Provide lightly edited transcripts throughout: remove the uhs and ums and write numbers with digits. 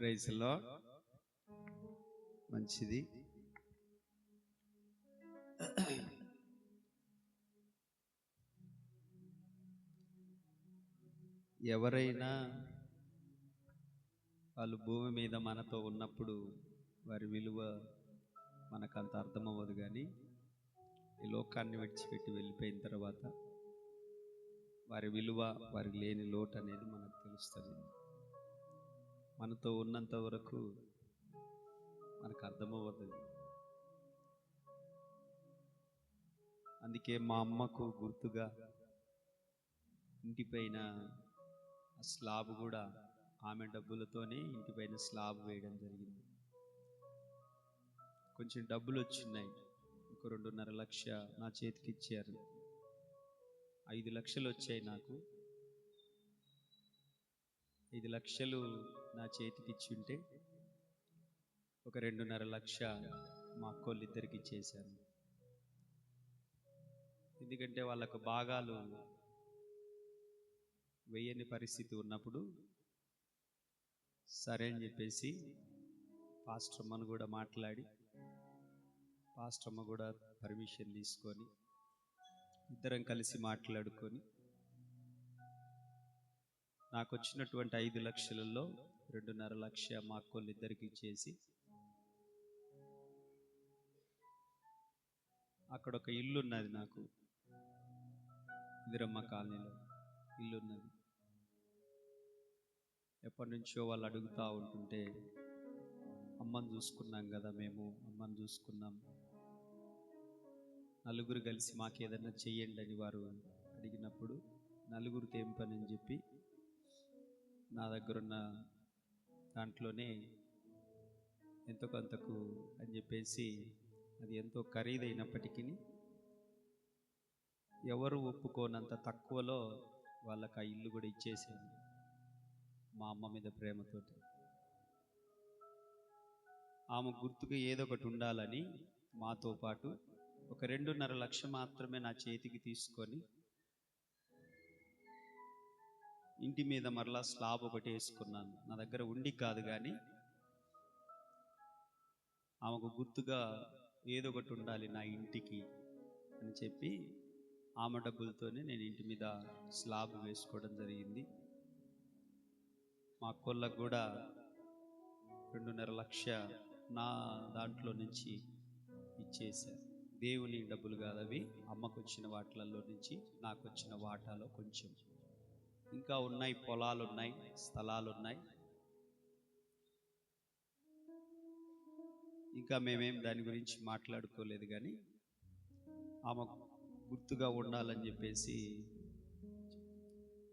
Praise lord. మంచిది. ఎవరైనా వాళ్ళు భూమి మీద మనతో ఉన్నప్పుడు వారి విలువ మనకంత అర్థమవ్వదు, కానీ ఈ లోకాన్ని విడిచిపెట్టి వెళ్ళిపోయిన తర్వాత వారి విలువ, వారికి లేని లోటు అనేది మనకు తెలుస్తుంది. మనతో ఉన్నంత వరకు మనకు అర్థమవ్వదు. అందుకే మా అమ్మకు గుర్తుగా ఇంటిపైన ఆ స్లాబ్ కూడా ఆమె డబ్బులతోనే ఇంటిపైన స్లాబ్ వేయడం జరిగింది. కొంచెం డబ్బులు వచ్చినాయి, ఇంకో 2.5 లక్ష నా చేతికి ఇచ్చారు. 5 లక్షలు వచ్చాయి నాకు. 5 లక్షలు నా చేతికి ఇచ్చి ఉంటే ఒక 2.5 లక్ష మా అక్కోళ్ళిద్దరికి ఇచ్చేశాను. ఎందుకంటే వాళ్ళకు భాగాలు వేయని పరిస్థితి ఉన్నప్పుడు సరే అని చెప్పేసి పాస్టర్ అమ్మను కూడా మాట్లాడి, పాస్టర్ అమ్మ కూడా పర్మిషన్ తీసుకొని ఇద్దరం కలిసి మాట్లాడుకొని నాకు వచ్చినటువంటి 5 లక్షలలో 2.5 లక్ష మా అక్కోళ్ళిద్దరికి ఇచ్చేసి అక్కడ ఒక ఇల్లు ఉన్నది, నాకు ఇందిరమ్మ కాలనీలో ఇల్లు ఉన్నది. ఎప్పటి నుంచో వాళ్ళు అడుగుతూ ఉంటుంటే అమ్మని చూసుకున్నాం కదా, మేము అమ్మని చూసుకున్నాం, నలుగురు కలిసి మాకేదన్నా చెయ్యండి అని వారు అడిగినప్పుడు నలుగురితో ఏం పని అని చెప్పి నా దగ్గరున్న దాంట్లోనే ఎంతో కొంతకు అని చెప్పేసి, అది ఎంతో ఖరీదైనప్పటికీ ఎవరు ఒప్పుకోనంత తక్కువలో వాళ్ళకి ఆ ఇల్లు కూడా ఇచ్చేసాను మా అమ్మ మీద ప్రేమతోటి. ఆమె గుర్తుకు ఏదో ఒకటి ఉండాలని మాతో పాటు ఒక 2.5 లక్ష మాత్రమే నా చేతికి తీసుకొని ఇంటి మీద మరలా స్లాబ్ ఒకటి వేసుకున్నాను. నా దగ్గర ఉండి కాదు, కానీ ఆమెకు గుర్తుగా ఏదో ఒకటి ఉండాలి నా ఇంటికి అని చెప్పి ఆమె డబ్బులతోనే నేను ఇంటి మీద స్లాబ్ వేసుకోవడం జరిగింది. మా అక్కోళ్ళకు కూడా 2.5 లక్ష నా దాంట్లో నుంచి ఇచ్చేశారు. దేవుని డబ్బులు కాదు అవి, అమ్మకు వచ్చిన వాటిలలో నుంచి నాకు వచ్చిన వాటాలో కొంచెం. ఇంకా ఉన్నాయి, పొలాలు ఉన్నాయి, స్థలాలు ఉన్నాయి. ఇంకా మేమేం దాని గురించి మాట్లాడుకోలేదు, కానీ ఆమె గుర్తుగా ఉండాలని చెప్పేసి.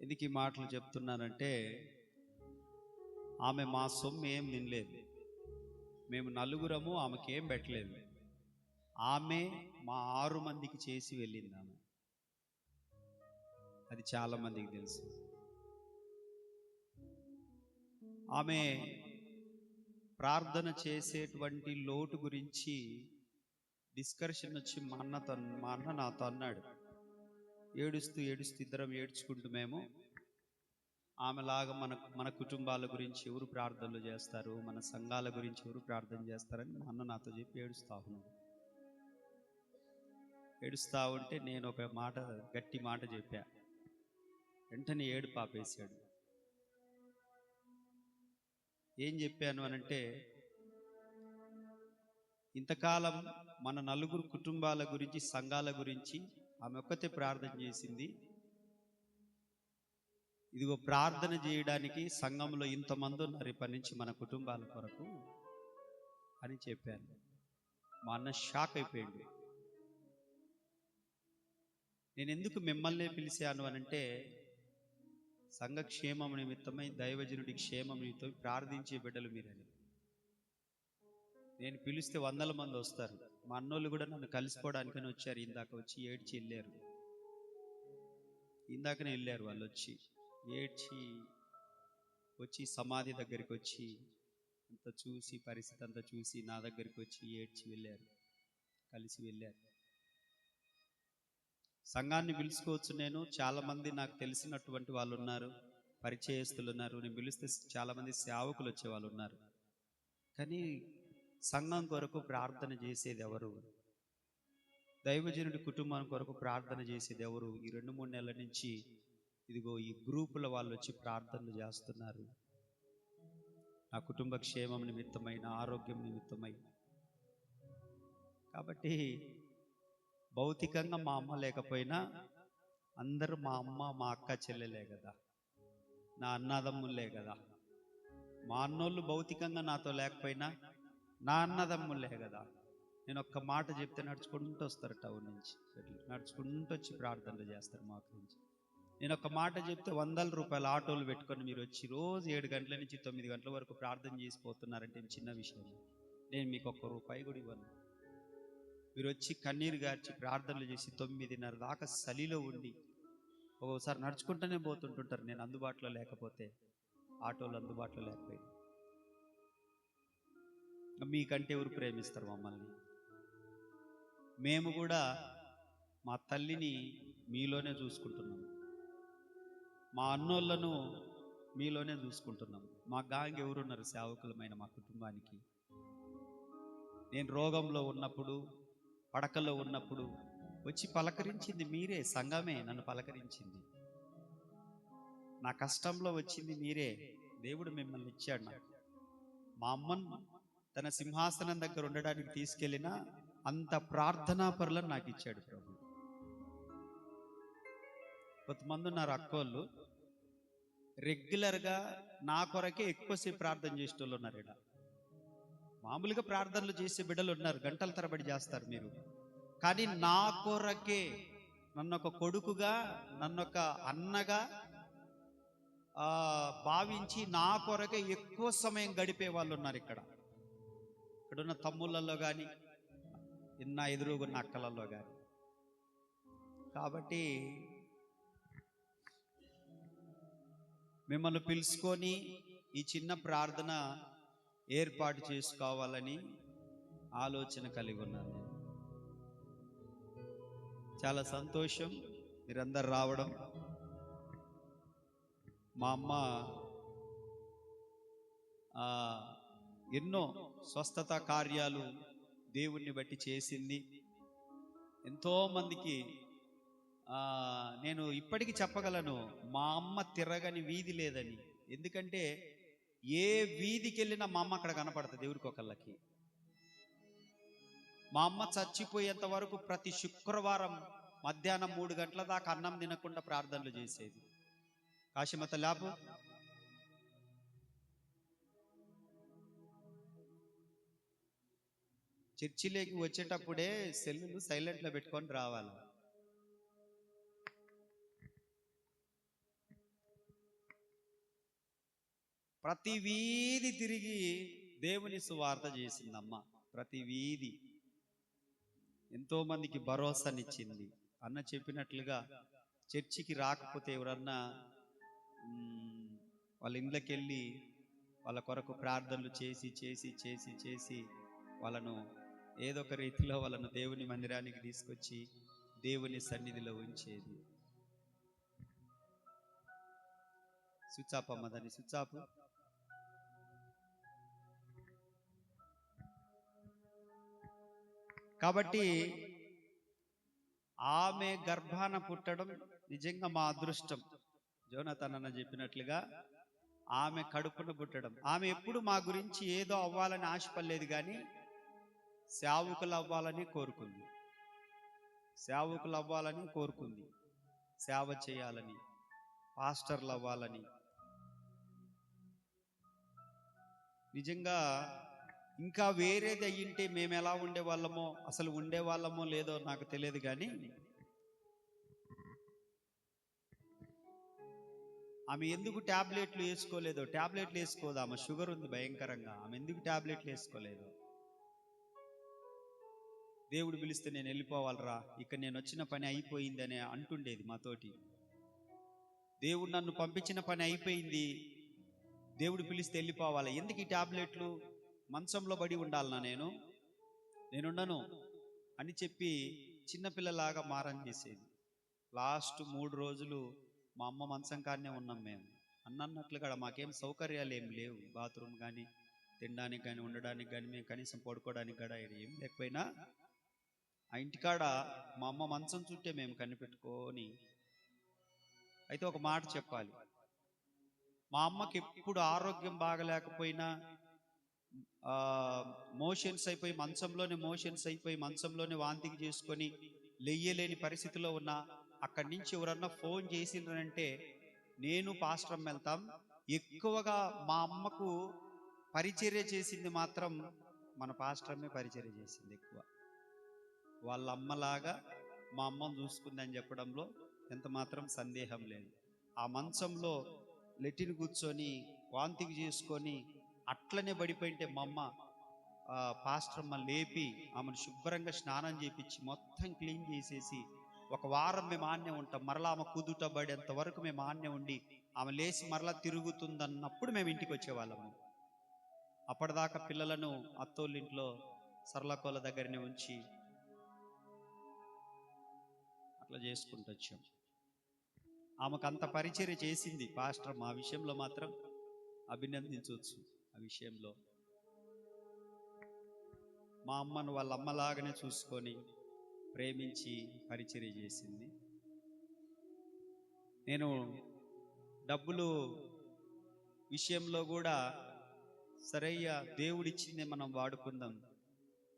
ఎందుకు ఈ మాటలు చెప్తున్నానంటే, ఆమె మా సొమ్ము ఏం తినలేదు, మేము నలుగురము ఆమెకేం పెట్టలేదు. ఆమె మా 6 మందికి చేసి వెళ్ళింది. అది చాలా మందికి తెలుసు. ఆమె ప్రార్థన చేసేటువంటి లోటు గురించి డిస్కషన్ వచ్చి మా అన్న నాతో అన్నాడు, ఏడుస్తూ ఇద్దరం ఏడ్చుకుంటూ మేము ఆమెలాగా మన కుటుంబాల గురించి ఎవరు ప్రార్థనలు చేస్తారు, మన సంఘాల గురించి ఎవరు ప్రార్థన చేస్తారని మా అన్న నాతో చెప్పి ఏడుస్తా ఉంటే నేను ఒక గట్టి మాట చెప్పా. వెంటనే ఏడు పాపేశాడు. ఏం చెప్పాను అనంటే, ఇంతకాలం మన నలుగురు కుటుంబాల గురించి, సంఘాల గురించి ఆమె ఒక్కతే ప్రార్థన చేసింది. ఇదిగో ప్రార్థన చేయడానికి సంఘంలో ఇంతమంది ఉన్నారు ఇప్పటి నుంచి మన కుటుంబాల కొరకు అని చెప్పాను. మా అన్న షాక్ అయిపోయాడు. నేను ఎందుకు మిమ్మల్నే పిలిచాను అనంటే, సంఘ క్షేమం నిమిత్తమై, దైవజనుడి క్షేమం నిమిత్తమై ప్రార్థించే బిడ్డలు మీరని. నేను పిలిస్తే 100 మంది వస్తారు. మా అన్నోళ్ళు కూడా నన్ను కలిసిపోవడానికని వచ్చారు. ఇందాక వచ్చి ఏడ్చి వెళ్ళారు. ఇందాకనే వెళ్ళారు వాళ్ళు, వచ్చి ఏడ్చి వచ్చి సమాధి దగ్గరికి వచ్చి అంత చూసి, పరిస్థితి అంతా చూసి నా దగ్గరికి వచ్చి ఏడ్చి వెళ్ళారు, కలిసి వెళ్ళారు. సంఘాన్ని పిలుచుకోవచ్చు. నేను చాలా మంది నాకు తెలిసినటువంటి వాళ్ళు ఉన్నారు, పరిచయస్తులు ఉన్నారు, నేను పిలిస్తే చాలామంది సేవకులు వచ్చేవాళ్ళు ఉన్నారు. కానీ సంఘం కొరకు ప్రార్థన చేసేది ఎవరు? దైవజనుడి కుటుంబం కొరకు ప్రార్థన చేసేది ఎవరు? ఈ 2-3 నెలల నుంచి ఇదిగో ఈ గ్రూపుల వాళ్ళు వచ్చి ప్రార్థనలు చేస్తున్నారు. నా కుటుంబ క్షేమం నిమిత్తమై, నా ఆరోగ్యం నిమిత్తమై. కాబట్టి భౌతికంగా మా అమ్మ లేకపోయినా అందరూ మా అమ్మ, మా అక్క చెల్లెలే కదా, నా అన్నదమ్ములే కదా. మా అన్నోళ్ళు భౌతికంగా నాతో లేకపోయినా నా అన్నదమ్ములే కదా. నేను ఒక్క మాట చెప్తే నడుచుకుంటూ వస్తారు, టౌన్ నుంచి నడుచుకుంటూ వచ్చి ప్రార్థనలు చేస్తారు మా గురించి. నేను ఒక్క మాట చెప్తే 100 రూపాయల ఆటోలు పెట్టుకొని మీరు వచ్చి రోజు 7 గంటల నుంచి 9 గంటల వరకు ప్రార్థన చేసిపోతున్నారంటే చిన్న విషయం. నేను మీకు ఒక్క రూపాయి కూడా ఇవ్వను. మీరు వచ్చి కన్నీరు గార్చి ప్రార్థనలు చేసి 9:30 దాకా చలిలో ఉండి ఒక్కోసారి నడుచుకుంటూనే పోతుంటుంటారు, నేను అందుబాటులో లేకపోతే, ఆటోలు అందుబాటులో లేకపోయినా. మీకంటే ఎవరు ప్రేమిస్తారు మమ్మల్ని? మేము కూడా మా తల్లిని మీలోనే చూసుకుంటున్నాం, మా అన్నోళ్ళను మీలోనే చూసుకుంటున్నాం. మా గాంగ్ ఎవరున్నారు సేవకులమైన మా కుటుంబానికి? నేను రోగంలో ఉన్నప్పుడు, పడకలో ఉన్నప్పుడు వచ్చి పలకరించింది మీరే, సంఘమే నన్ను పలకరించింది. నా కష్టంలో వచ్చింది మీరే. దేవుడు మిమ్మల్ని ఇచ్చాడు నాకు. మా అమ్మను తన సింహాసనం దగ్గర ఉండడానికి తీసుకెళ్ళిన అంత ప్రార్థనా పరులను నాకు ఇచ్చాడు ప్రభు. కొంతమంది ఉన్నారు అక్కోళ్ళు, రెగ్యులర్గా నా కొరకే ఎక్కువసేపు ప్రార్థన చేసే వాళ్ళు ఉన్నారు. ఇక్కడ మామూలుగా ప్రార్థనలు చేసే బిడ్డలు ఉన్నారు, గంటల తరబడి చేస్తారు మీరు. కానీ నా కొరకే, నన్నొక కొడుకుగా, నన్నొక అన్నగా భావించి నా కొరకే ఎక్కువ సమయం గడిపే వాళ్ళు ఉన్నారు ఇక్కడున్న తమ్ముళ్ళల్లో కానీ, నా ఎదురుగున్న అక్కలలో కానీ. కాబట్టి మిమ్మల్ని పిలుచుకొని ఈ చిన్న ప్రార్థన ఏర్పాటు చేసుకోవాలని ఆలోచన కలిగి ఉన్నాను. చాలా సంతోషం మీరందరు రావడం. మా అమ్మ ఎన్నో స్వస్థత కార్యాలు దేవుణ్ణి బట్టి చేసింది. ఎంతోమందికి నేను ఇప్పటికీ చెప్పగలను, మా అమ్మ తిరగని వీధి లేదని. ఎందుకంటే ఏ వీధికి వెళ్ళినా మా అమ్మ అక్కడ కనపడుతుంది ఎవరికొకళ్ళకి. మా అమ్మ చచ్చిపోయేంత వరకు ప్రతి శుక్రవారం మధ్యాహ్నం 3 గంటల దాకా అన్నం తినకుండా ప్రార్థనలు చేసేది. కాశీమత లాభం చర్చిలోకి వచ్చేటప్పుడే సెల్లులు సైలెంట్లో పెట్టుకొని రావాలి. ప్రతి వీధి తిరిగి దేవుని సువార్త చేసిందమ్మ. ప్రతి వీధి ఎంతో మందికి భరోసానిచ్చింది. అన్న చెప్పినట్లుగా చర్చికి రాకపోతే ఎవరన్నా వాళ్ళ ఇంట్లోకి వెళ్ళి వాళ్ళ కొరకు ప్రార్థనలు చేసి చేసి చేసి చేసి వాళ్ళను ఏదో ఒక రీతిలో వాళ్ళను దేవుని మందిరానికి తీసుకొచ్చి దేవుని సన్నిధిలో ఉంచేది. సుచాపమ్మ, దాన్ని సుచాపు. కాబట్టి ఆమె గర్భాన పుట్టడం నిజంగా మా అదృష్టం. జోనాథన్ అన్న చెప్పినట్లుగా ఆమె కడుపున పుట్టడం. ఆమె ఎప్పుడు మా గురించి ఏదో అవ్వాలని ఆశపడలేదు, కానీ సేవకులు అవ్వాలని కోరుకుంది. సేవకులు అవ్వాలని కోరుకుంది, సేవ చేయాలని, పాస్టర్లు అవ్వాలని. నిజంగా ఇంకా వేరేది అయ్యింటే మేము ఎలా ఉండేవాళ్ళమో, అసలు ఉండేవాళ్ళమో లేదో నాకు తెలియదు, కానీ ఆమె ఎందుకు ట్యాబ్లెట్లు వేసుకోలేదో, ట్యాబ్లెట్లు వేసుకోదు, ఆమె షుగర్ ఉంది భయంకరంగా, ఆమె ఎందుకు ట్యాబ్లెట్లు వేసుకోలేదు? దేవుడు పిలిస్తే నేను వెళ్ళిపోవాలరా, ఇక్కడ నేను వచ్చిన పని అయిపోయింది అని అంటుండేది మాతోటి. దేవుడు నన్ను పంపించిన పని అయిపోయింది, దేవుడు పిలిస్తే వెళ్ళిపోవాలి, ఎందుకు ఈ ట్యాబ్లెట్లు, మంచంలో పడి ఉండాలన్నా నేనుండను అని చెప్పి చిన్నపిల్లలాగా మారం చేసేది. లాస్ట్ 3 రోజులు మా అమ్మ మంచం కాడనే ఉన్నాం మేము. అన్నట్లుగా మాకేం సౌకర్యాలు ఏం లేవు, బాత్రూమ్ కానీ తినడానికి కానీ ఉండడానికి కానీ మేము కనీసం పడుకోవడానికి కూడా ఏం లేకపోయినా ఆ ఇంటికాడ మా అమ్మ మంచం చుట్టే మేము కనిపెట్టుకొని. అయితే ఒక మాట చెప్పాలి, మా అమ్మకి ఎప్పుడు ఆరోగ్యం బాగలేకపోయినా మోషన్స్ అయిపోయి మంచంలోనే వాంతికి చేసుకొని లెయ్యలేని పరిస్థితిలో ఉన్న అక్కడి నుంచి ఎవరన్నా ఫోన్ చేసిండ్రంటే నేను పాస్టర్ వెళ్తాం. ఎక్కువగా మా అమ్మకు పరిచర్య చేసింది మాత్రం మన పాస్టర్మే పరిచర్య చేసింది ఎక్కువ. వాళ్ళ అమ్మలాగా మా అమ్మను చూసుకుందని చెప్పడంలో ఎంత మాత్రం సందేహం లేదు. ఆ మంచంలో లెటిన్ కూర్చొని వాంతికి చేసుకొని అట్లనే పడిపోయింటే మా అమ్మ పాస్టర్ అమ్మ లేపి ఆమెను శుభ్రంగా స్నానం చేపించి మొత్తం క్లీన్ చేసేసి ఒక వారం మేము ఆన్నే ఉంటాం. మరలా ఆమె కుదుటబడేంత వరకు మేము ఆన్నే ఉండి ఆమె లేచి మరలా తిరుగుతుందన్నప్పుడు మేము ఇంటికి వచ్చేవాళ్ళము. అప్పటిదాకా పిల్లలను అత్తోళ్ళ ఇంట్లో సరళకోల దగ్గరనే ఉంచి అట్లా చేసుకుంటూ వచ్చాం. ఆమెకు అంత పరిచర్య చేసింది పాస్టర్. మా విషయంలో మాత్రం అభినందించవచ్చు. ఆ విషయంలో మా అమ్మను వాళ్ళ అమ్మలాగానే చూసుకొని ప్రేమించి పరిచర్య చేసింది. నేను డబ్బులు విషయంలో కూడా సరయ్య దేవుడిచ్చిందే మనం వాడుకుందాం,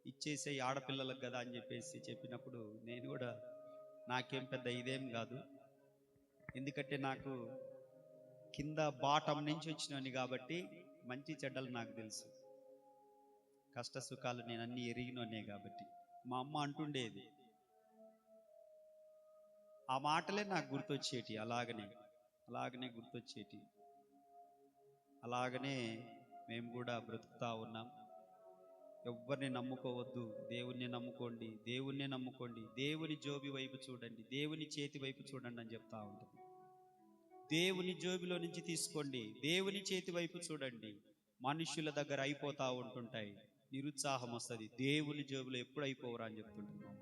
ఇచ్చేసే ఆడపిల్లలకు కదా అని చెప్పినప్పుడు నేను కూడా నాకేం పెద్ద ఇదేం కాదు, ఎందుకంటే నాకు కింద బాటం నుంచి వచ్చినని కాబట్టి మంచి చెడ్డలు నాకు తెలుసు, కష్ట సుఖాలు నేను అన్ని ఎరిగినోనే కాబట్టి. మా అమ్మ అంటుండేది, ఆ మాటలే నాకు గుర్తొచ్చేటి, అలాగనే గుర్తొచ్చేటి. అలాగనే మేము కూడా బ్రతుకుతా ఉన్నాం. ఎవరిని నమ్ముకోవద్దు, దేవుణ్ణి నమ్ముకోండి, దేవుని జోబి వైపు చూడండి, దేవుని చేతి వైపు చూడండి అని చెప్తా ఉంటుంది. దేవుని జోబిలో నుంచి తీసుకోండి, దేవుని చేతి వైపు చూడండి. మనుషుల దగ్గర అయిపోతా ఉంటుంటాయి, నిరుత్సాహం వస్తుంది. దేవుని జోబిలో ఎప్పుడు అయిపోవరా అని చెప్తుంటున్నాం.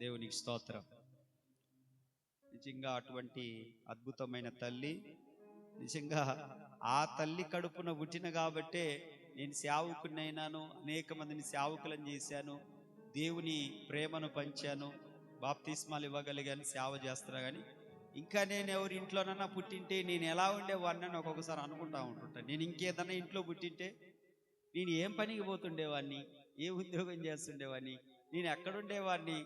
దేవునికి స్తోత్రం. నిజంగా అటువంటి అద్భుతమైన తల్లి, నిజంగా ఆ తల్లి కడుపున పుట్టిన కాబట్టే నేను సేవకునైనాను, అనేక మందిని సేవకులను చేశాను, దేవుని ప్రేమను పంచాను, బాప్తిస్మాలు ఇవ్వగలిగాను, సేవ చేస్తున్నా. కానీ ఇంకా నేను ఎవరి ఇంట్లోనన్నా పుట్టింటే నేను ఎలా ఉండేవాడిని ఒక్కొక్కసారి అనుకుంటా ఉంటుంటాను. నేను ఇంకేదన్నా ఇంట్లో పుట్టింటే నేను ఏం పనికి పోతుండేవాడిని, ఏ ఉద్యోగం చేస్తుండేవాడిని, నేను ఎక్కడుండేవాడిని.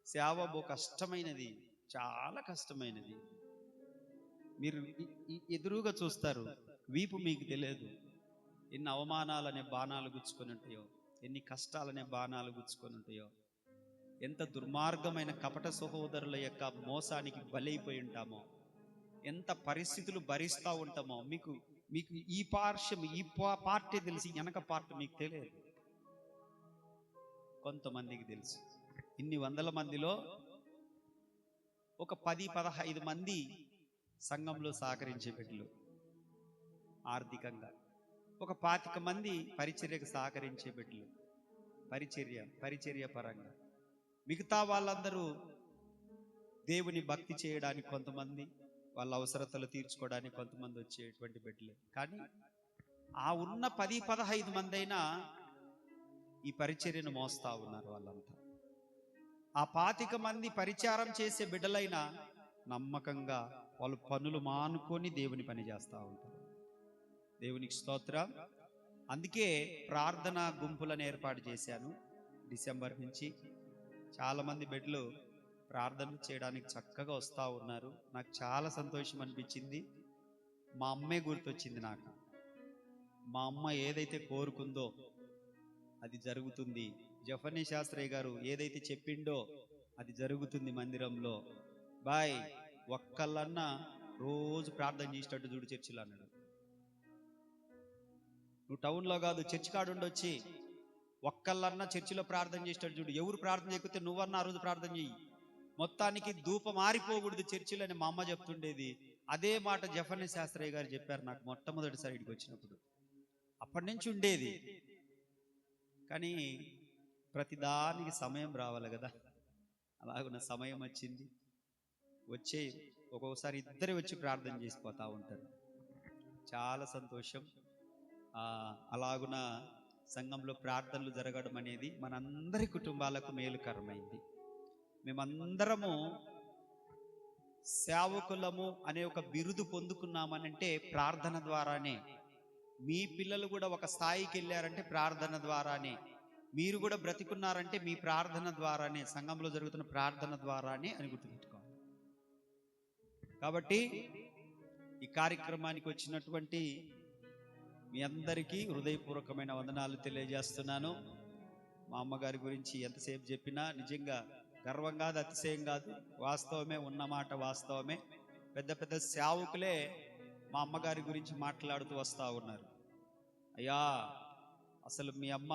సేవ కష్టమైనది, చాలా కష్టమైనది. మీరు ఎదురుగా చూస్తారు, వీపు మీకు తెలియదు. ఎన్ని అవమానాలనే బాణాలు గుచ్చుకొని ఉంటాయో, ఎన్ని కష్టాలనే బాణాలు గుచ్చుకొని ఉంటాయో, ఎంత దుర్మార్గమైన కపట సహోదరుల యొక్క మోసానికి బలైపోయి ఉంటామో, ఎంత పరిస్థితులు భరిస్తూ ఉంటామో. మీకు ఈ పార్టీ తెలిసి వెనక పార్టీ మీకు తెలియదు. కొంతమందికి తెలుసు. ఇన్ని వందల మందిలో ఒక 10-15 మంది సంఘంలో సహకరించే బిడ్డలు ఆర్థికంగా, ఒక 25 మంది పరిచర్యకు సహకరించే బిడ్డలు పరిచర్య పరంగా. మిగతా వాళ్ళందరూ దేవుని భక్తి చేయడానికి కొంతమంది, వాళ్ళ అవసరతలు తీర్చుకోవడానికి కొంతమంది వచ్చేటువంటి బిడ్డలే. కానీ ఆ ఉన్న 10-15 మంది అయినా ఈ పరిచర్యను మోస్తా ఉన్నారు. వాళ్ళంతా ఆ 25 మంది పరిచారం చేసే బిడ్డలైనా నమ్మకంగా వాళ్ళు పనులు మానుకొని దేవుని పని చేస్తూ ఉంటారు. దేవునికి స్తోత్రం. అందుకే ప్రార్థన గుంపులను ఏర్పాటు చేశాను. డిసెంబర్ నుంచి చాలామంది బిడ్డలు ప్రార్థన చేయడానికి చక్కగా వస్తూ ఉన్నారు. నాకు చాలా సంతోషం అనిపించింది. మా అమ్మే గుర్తొచ్చింది నాకు. మా అమ్మ ఏదైతే కోరుకుందో అది జరుగుతుంది. జఫనీ శాస్త్రయ్య గారు ఏదైతే చెప్పిండో అది జరుగుతుంది మందిరంలో. బాయ్ ఒక్కళ్ళన్నా రోజు ప్రార్థన చేసేటట్టు చూడు చర్చిలో అన్నాడు. నువ్వు టౌన్లో కాదు, చర్చి కాడు ఉండొచ్చి ఒక్కళ్ళన్నా చర్చిలో ప్రార్థన చేసేటట్టు చూడు. ఎవరు ప్రార్థన చేయకపోతే నువ్వన్నా ఆ రోజు ప్రార్థన చెయ్యి. మొత్తానికి ధూపం మారిపోకూడదు చర్చిలో అని మా అమ్మ చెప్తుండేది. అదే మాట జఫనీ శాస్త్రయ్య గారు చెప్పారు నాకు మొట్టమొదటిసారి ఇక్కడికి వచ్చినప్పుడు. అప్పటి నుంచి ఉండేది. కానీ ప్రతిదానికి సమయం రావాలి కదా, అలాగున్న సమయం వచ్చింది. వచ్చే ఒక్కొక్కసారి ఇద్దరే వచ్చి ప్రార్థన చేసిపోతూ ఉంటారు. చాలా సంతోషం. అలాగున సంఘంలో ప్రార్థనలు జరగడం అనేది మనందరి కుటుంబాలకు మేలుకరమైంది. మేమందరము సేవకులము అనే ఒక బిరుదు పొందుకున్నామనంటే ప్రార్థన ద్వారానే. మీ పిల్లలు కూడా ఒక స్థాయికి వెళ్ళారంటే ప్రార్థన ద్వారానే. మీరు కూడా బ్రతికున్నారంటే మీ ప్రార్థన ద్వారానే, సంఘంలో జరుగుతున్న ప్రార్థన ద్వారానే అని గుర్తుపెట్టుకోవాలి. కాబట్టి ఈ కార్యక్రమానికి వచ్చినటువంటి మీ అందరికీ హృదయపూర్వకమైన వందనాలు తెలియజేస్తున్నాను. మా అమ్మగారి గురించి ఎంతసేపు చెప్పినా నిజంగా గర్వం కాదు, అతిశయం కాదు, వాస్తవమే, ఉన్నమాట వాస్తవమే. పెద్ద పెద్ద సేవకులే మా అమ్మగారి గురించి మాట్లాడుతూ వస్తూ ఉన్నారు. అయ్యా, అసలు మీ అమ్మ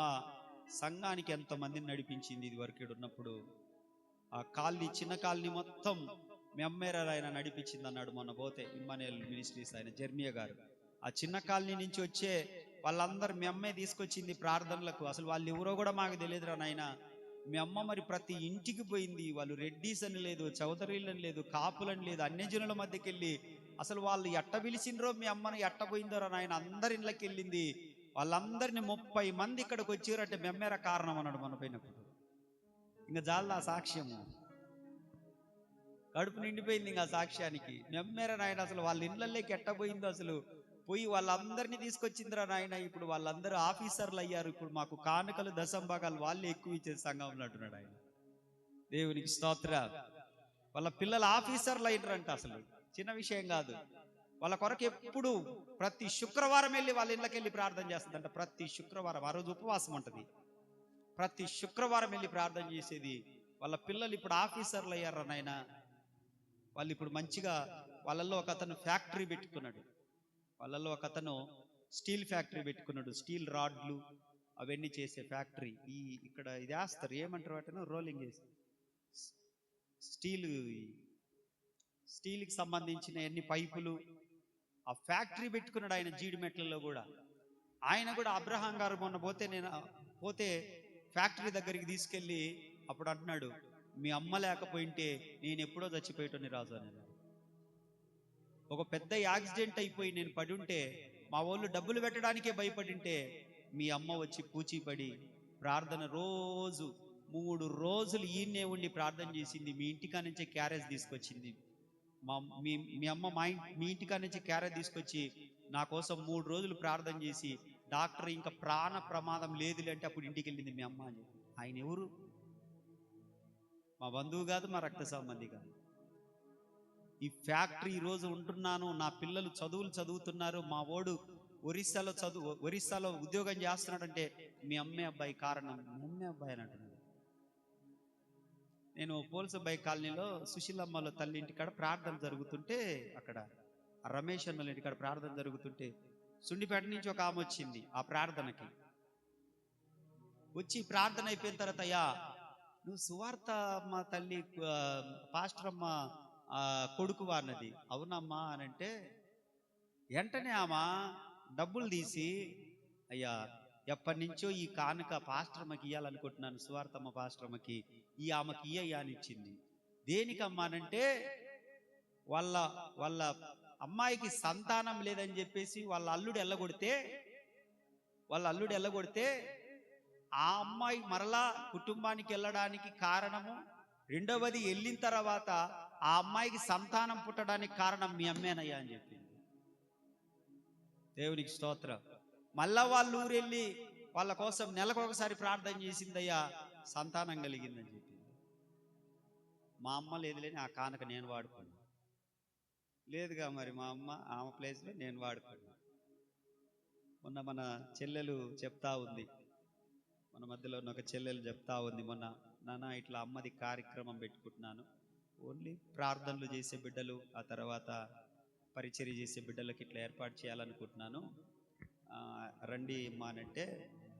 సంఘానికి ఎంతమందిని నడిపించింది ఇది వరకు ఉన్నప్పుడు. ఆ కాలనీ, చిన్న కాలనీ మొత్తం మీ అమ్మేరా ఆయన నడిపించింది అన్నాడు మొన్న పోతే ఇమ్మానుయేల్ మినిస్ట్రీస్ ఆయన జర్మియా గారు. ఆ చిన్న కాలనీ నుంచి వచ్చే వాళ్ళందరూ మీ అమ్మే తీసుకొచ్చింది ప్రార్థనలకు. అసలు వాళ్ళు ఎవరో కూడా మాకు తెలియదురా నాయన. మీ అమ్మ మరి ప్రతి ఇంటికి పోయింది. వాళ్ళు రెడ్డీస్ అని లేదు, చౌదరీలని లేదు, కాపులని లేదు, అన్యజనుల మధ్యకి వెళ్ళి అసలు వాళ్ళు ఎట్ట పిలిచిండ్రో మీ అమ్మను ఎట్ట పోయిందోరా నాయన, అందరి ఇళ్ళకి వెళ్ళింది. వాళ్ళందరినీ 30 మంది ఇక్కడికి వచ్చారంటే మీ అమ్మేరా కారణం అన్నాడు మన పోయినప్పుడు. ఇంకా జాల సాక్ష్యము కడుపు నిండిపోయింది. ఇంకా సాక్ష్యానికి మీ అమ్మేరా నాయన, అసలు వాళ్ళ ఇళ్ళల్లోకి ఎట్టబోయిందో, అసలు పోయి వాళ్ళందరినీ తీసుకొచ్చిందిరా నాయన. ఇప్పుడు వాళ్ళందరూ ఆఫీసర్లు అయ్యారు. ఇప్పుడు మాకు కానుకలు, దశంభాగాలు వాళ్ళే ఎక్కువ ఇచ్చే సంఘంలో అంటున్నాడు ఆయన. దేవునికి స్తోత్ర. వాళ్ళ పిల్లలు ఆఫీసర్లు అయినరంట. అసలు చిన్న విషయం కాదు. వాళ్ళ కొరకు ఎప్పుడు ప్రతి శుక్రవారం వెళ్ళి వాళ్ళ ఇళ్ళకి వెళ్ళి ప్రార్థన చేస్తుందంట. ప్రతి శుక్రవారం, ఆ రోజు ఉపవాసం ఉంటుంది. ప్రతి శుక్రవారం వెళ్ళి ప్రార్థన చేసేది. వాళ్ళ పిల్లలు ఇప్పుడు ఆఫీసర్లు అయ్యారు నాయన. వాళ్ళు ఇప్పుడు మంచిగా, వాళ్ళల్లో ఒక అతను ఫ్యాక్టరీ పెట్టుకున్నాడు. వాళ్ళల్లో ఒక అతను స్టీల్ ఫ్యాక్టరీ పెట్టుకున్నాడు. స్టీల్ రాడ్లు అవన్నీ చేసే ఫ్యాక్టరీ. ఇక్కడ ఇది వేస్తారు, ఏమంటారు వాటిని, రోలింగ్ చేసి స్టీల్కి సంబంధించిన ఎన్ని పైపులు, ఆ ఫ్యాక్టరీ పెట్టుకున్నాడు ఆయన జీడిమెట్లలో కూడా. ఆయన కూడా అబ్రహాం గారు మొన్న పోతే ఫ్యాక్టరీ దగ్గరికి తీసుకెళ్ళి అప్పుడు అంటున్నాడు, మీ అమ్మ లేకపోయింటే నేను ఎప్పుడో చచ్చిపోయేటోని రాజు అని. ఒక పెద్ద యాక్సిడెంట్ అయిపోయి నేను పడి ఉంటే, మా వాళ్ళు డబ్బులు పెట్టడానికే భయపడింటే, మీ అమ్మ వచ్చి పూచీపడి ప్రార్థన రోజు 3 రోజులు ఈయన్నే ఉండి ప్రార్థన చేసింది. మీ ఇంటికా నుంచే క్యారేజ్ తీసుకొచ్చింది. మీ అమ్మ మీ ఇంటికా నుంచి క్యారేజ్ తీసుకొచ్చి నా కోసం 3 రోజులు ప్రార్థన చేసి, డాక్టర్ ఇంకా ప్రాణ ప్రమాదం లేదులే అంటే అప్పుడు ఇంటికి వెళ్ళింది మీ అమ్మ అని చెప్పి. ఆయన ఎవరు? మా బంధువు కాదు, మా రక్త సంబంధి కాదు. ఈ ఫ్యాక్టరీ ఈరోజు ఉంటున్నాను, నా పిల్లలు చదువులు చదువుతున్నారు, మా ఓడు ఒరిస్సాలో ఉద్యోగం చేస్తున్నాడంటే మీ అమ్మే అబ్బాయి కారణం. మీ అమ్మే అబ్బాయి అని అంటున్నాడు. నేను పోల్సబాయి కాలనీలో సుశీలమ్మలో తల్లి ఇంటికాడ ప్రార్థన జరుగుతుంటే, అక్కడ రమేష్ అన్నల ఇంటికాడ ప్రార్థన జరుగుతుంటే సుండిపేట నుంచి ఒక ఆమె వచ్చింది ఆ ప్రార్థనకి. వచ్చి ప్రార్థన అయిపోయిన తర్వాత, అయ్యా నువ్వు సువార్త మా తల్లి పాస్టర్ అమ్మ కొడుకువా అన్నది. అవునమ్మా అని అంటే, వెంటనే ఆమె డబ్బులు తీసి, అయ్యా ఎప్పటి నుంచో ఈ కానుక పాస్టర్మకి ఇవ్వాలనుకుంటున్నాను, సువార్తమ్మ పాస్టర్మకి, ఈ ఆమెకి ఇయ్యా అని ఇచ్చింది. దేనికమ్మానంటే వాళ్ళ అమ్మాయికి సంతానం లేదని చెప్పేసి వాళ్ళ అల్లుడు ఎల్లగొడితే ఆ అమ్మాయి మరలా కుటుంబానికి వెళ్ళడానికి కారణము, రెండవది వెళ్ళిన తర్వాత ఆ అమ్మాయికి సంతానం పుట్టడానికి కారణం మీ అమ్మేనయ్యా అని చెప్పింది. దేవునికి స్తోత్రం. మళ్ళా వాళ్ళ ఊరు వెళ్ళి వాళ్ళ కోసం నెలకొకసారి ప్రార్థన చేసిందయ్యా, సంతానం కలిగిందని చెప్పింది. మా అమ్మ లేదులేని ఆ కానుక నేను వాడుకున్నా. లేదుగా మరి మా అమ్మ ఆమె ప్లేస్లో నేను వాడుకున్నా. మొన్న మన చెల్లెలు చెప్తా ఉంది, మన మధ్యలో ఉన్న ఒక చెల్లెలు చెప్తా ఉంది, మొన్న నాన్న ఇట్లా అమ్మది కార్యక్రమం పెట్టుకుంటున్నాను, ఓన్లీ ప్రార్థనలు చేసే బిడ్డలు, ఆ తర్వాత పరిచర్య చేసే బిడ్డలకి ఇట్లా ఏర్పాటు చేయాలనుకుంటున్నాను, రండి అమ్మా అని అంటే,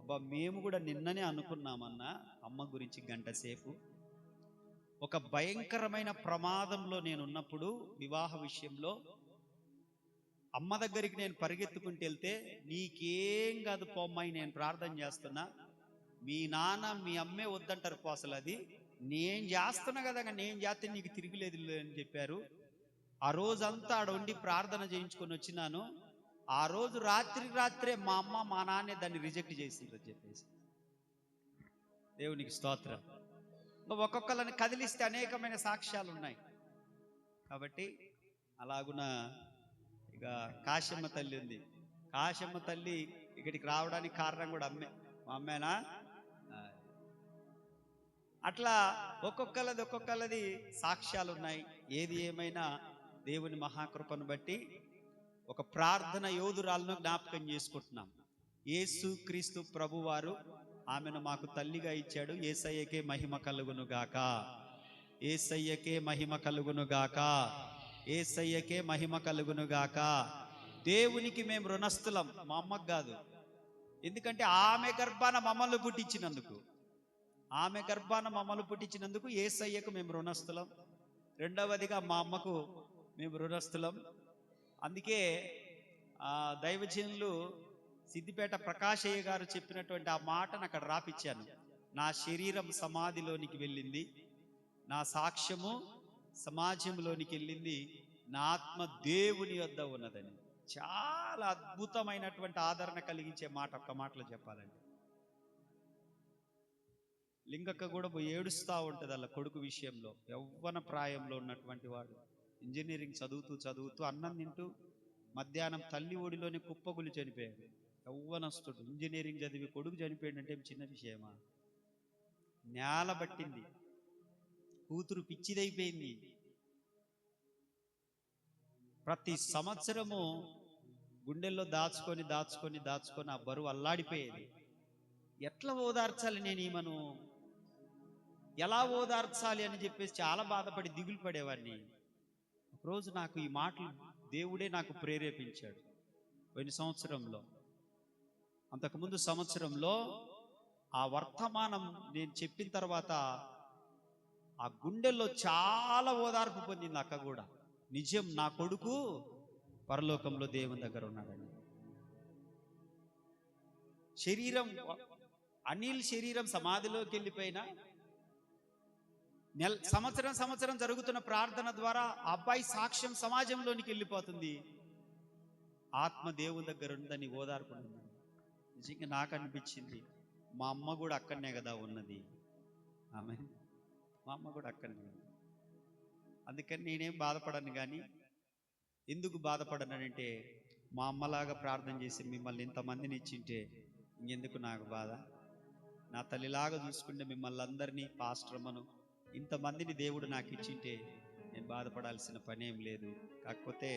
అబ్బా మేము కూడా నిన్ననే అనుకున్నామన్నా అమ్మ గురించి గంట సేపు. ఒక భయంకరమైన ప్రమాదంలో నేనున్నప్పుడు వివాహ విషయంలో అమ్మ దగ్గరికి నేను పరిగెత్తుకుంటూ వెళ్తే, నీకేం కాదు పోమ్మాయి, నేను ప్రార్థన చేస్తున్నా, మీ నాన్న మీ అమ్మే వద్దంటారు పో, అసలు అది నేను చేస్తున్నా కదా, నేను చేస్తే నీకు తిరిగిలేదు అని చెప్పారు. ఆ రోజంతా ఆడ ఉండి ప్రార్థన చేయించుకొని వచ్చినాను. ఆ రోజు రాత్రే మా అమ్మ మా నాన్నే దాన్ని రిజెక్ట్ చేసిండ్రని చెప్పేసి. దేవునికి స్తోత్రం. ఒక్కొక్కరిని కదిలిస్తే అనేకమైన సాక్ష్యాలు ఉన్నాయి. కాబట్టి అలాగున ఇక కాశమ్మ తల్లి ఉంది. కాశమ్మ తల్లి ఇక్కడికి రావడానికి కారణం కూడా మా అమ్మేనా. అట్లా ఒక్కొక్కలది సాక్ష్యాలు ఉన్నాయి. ఏది ఏమైనా దేవుని మహాకృపను బట్టి ఒక ప్రార్థన యోధురాలను జ్ఞాపకం చేసుకుంటున్నాం. యేసు క్రీస్తు ప్రభువారు ఆమెను మాకు తల్లిగా ఇచ్చాడు. యేసయ్యకే మహిమ కలుగును గాక, యేసయ్యకే మహిమ కలుగును గాక, యేసయ్యకే మహిమ కలుగును గాక. దేవునికి మేము రుణస్థులం, మా అమ్మకు కాదు. ఎందుకంటే ఆమె గర్భాన మమ్మల్ని పుట్టించినందుకు, యేసయ్యకు మేము రుణస్థులం. రెండవదిగా మా అమ్మకు మేము రుణస్థులం. అందుకే దైవజనులు సిద్దిపేట ప్రకాశయ్య గారు చెప్పినటువంటి ఆ మాటను అక్కడ రాపిచ్చాను. నా శరీరం సమాధిలోనికి వెళ్ళింది, నా సాక్ష్యము సమాజంలోనికి వెళ్ళింది, నా ఆత్మ దేవుని వద్ద ఉన్నదని. చాలా అద్భుతమైనటువంటి ఆదరణ కలిగించే మాట. ఒక్క మాటలో చెప్పాలంటే లింగక్క కూడా పోయి ఏడుస్తూ ఉంటుంది అలా కొడుకు విషయంలో. యవ్వన ప్రాయంలో ఉన్నటువంటి వాడు ఇంజనీరింగ్ చదువుతూ అన్నం తింటూ మధ్యాహ్నం తల్లి ఒడిలోని కుప్పగులి చనిపోయాడు. యవ్వనస్తుడు ఇంజనీరింగ్ చదివి కొడుకు చనిపోయాడంటే చిన్న విషయమా? నేల పట్టింది, కూతురు పిచ్చిదైపోయింది. ప్రతి సంవత్సరము గుండెల్లో దాచుకొని ఆ బరువు అల్లాడిపోయేది. ఎట్లా ఓదార్చాలి నేను ఈమెను, ఎలా ఓదార్చాలి అని చెప్పేసి చాలా బాధపడి దిగులు పడేవాడిని. ఒకరోజు నాకు ఈ మాటలు దేవుడే నాకు ప్రేరేపించాడు. పోయిన సంవత్సరంలో, అంతకుముందు సంవత్సరంలో ఆ వర్తమానం నేను చెప్పిన తర్వాత ఆ గుండెల్లో చాలా ఓదార్పు పొందింది అక్క కూడా. నిజం, నా కొడుకు పరలోకంలో దేవుని దగ్గర ఉన్నాడని. అనిల్ శరీరం సమాధిలోకి వెళ్ళిపోయినా సంవత్సరం జరుగుతున్న ప్రార్థన ద్వారా ఆ అబ్బాయి సాక్ష్యం సమాజంలోనికి వెళ్ళిపోతుంది. ఆత్మ దేవుని దగ్గర ఉందని ఓదార్పు. నిజంగా నాకు అనిపించింది, మా అమ్మ కూడా అక్కడనే కదా ఉన్నది. ఆమె మా అమ్మ కూడా అక్కడనే ఉంది. అందుకని నేనేం బాధపడను. కానీ ఎందుకు బాధపడనంటే, మా అమ్మలాగా ప్రార్థన చేసి మిమ్మల్ని ఇంతమందిని ఇచ్చింటే ఇంకెందుకు నాకు బాధ? నా తల్లిలాగా చూసుకుంటే మిమ్మల్ని అందరినీ, పాస్టర్మను ఇంతమందిని దేవుడు నాకు ఇచ్చింటే నేను బాధపడాల్సిన పని ఏం లేదు. కాకపోతే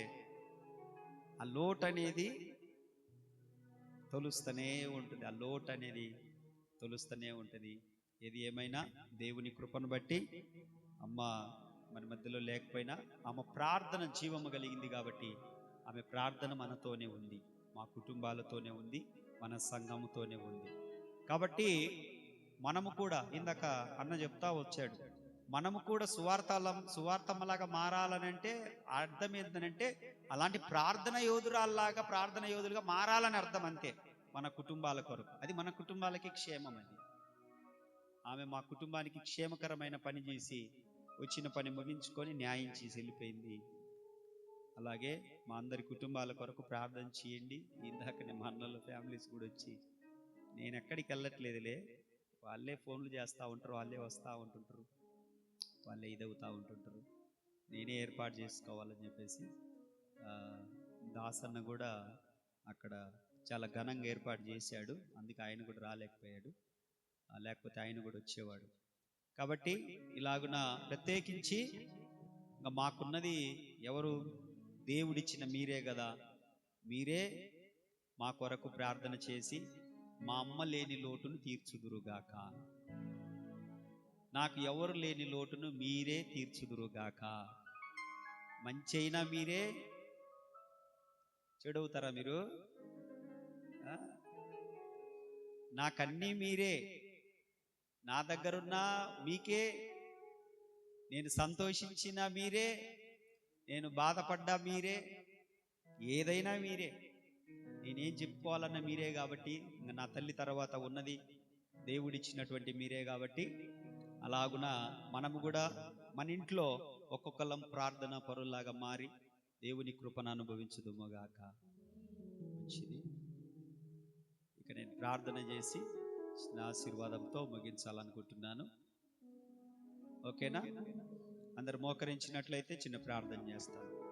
ఆ లోటు అనేది తొలుస్తూనే ఉంటుంది. ఏది ఏమైనా దేవుని కృపను బట్టి అమ్మ మన మధ్యలో లేకపోయినా ఆమె ప్రార్థన జీవము కలిగింది. కాబట్టి ఆమె ప్రార్థన మనతోనే ఉంది, మా కుటుంబాలతోనే ఉంది, మన సంఘముతోనే ఉంది. కాబట్టి మనము కూడా, ఇందాక అన్న చెప్తా వచ్చాడు, మనము కూడా సువార్తమ్మలాగా మారాలనంటే అర్థం ఏంటంటే అలాంటి ప్రార్థన యోధులుగా మారాలని అర్థం. అంతే, మన కుటుంబాల కొరకు. అది మన కుటుంబాలకి క్షేమం. అది ఆమె మా కుటుంబానికి క్షేమకరమైన పని చేసి వచ్చిన పని ముగించుకొని న్యాయం చేసి వెళ్ళిపోయింది. అలాగే మా అందరి కుటుంబాల కొరకు ప్రార్థన చేయండి. ఇందాకనే మా అన్నల ఫ్యామిలీస్ కూడా వచ్చి, నేను ఎక్కడికి వెళ్ళట్లేదులే, వాళ్ళే ఫోన్లు చేస్తూ ఉంటారు, వాళ్ళే వస్తూ ఉంటుంటారు, వాళ్ళే ఇదవుతూ ఉంటుంటారు, నేనే ఏర్పాటు చేసుకోవాలని చెప్పేసి దాసన్న కూడా అక్కడ చాలా ఘనంగా ఏర్పాటు చేశాడు. అందుకే ఆయన కూడా రాలేకపోయాడు, లేకపోతే ఆయన కూడా వచ్చేవాడు. కాబట్టి ఇలాగున ప్రత్యేకించి ఇంకా మాకున్నది ఎవరు? దేవుడిచ్చిన మీరే కదా. మీరే మా కొరకు ప్రార్థన చేసి మా అమ్మ లేని లోటును తీర్చుదురుగాక. నాకు ఎవరు లేని లోటును మీరే తీర్చుదురుగాక. మంచి అయినా మీరే, చెడవుతారా మీరు? నాకన్నీ మీరే, నా దగ్గరున్నా మీకే, నేను సంతోషించిన మీరే, నేను బాధపడ్డా మీరే, ఏదైనా మీరే, నేనేం చెప్పుకోవాలన్న మీరే. కాబట్టి ఇంకా నా తల్లి తర్వాత ఉన్నది దేవుడిచ్చినటువంటి మీరే. కాబట్టి అలాగున మనము కూడా మన ఇంట్లో ఒక్కొక్కలం ప్రార్థన పరులాగా మారి దేవుని కృపను అనుభవించుదుముగాక. మంచిది. ఇక నేను ప్రార్థన చేసి నా ఆశీర్వాదంతో ముగించాలనుకుంటున్నాను. ఓకేనా? అందరు మోకరించినట్లయితే చిన్న ప్రార్థన చేస్తాను.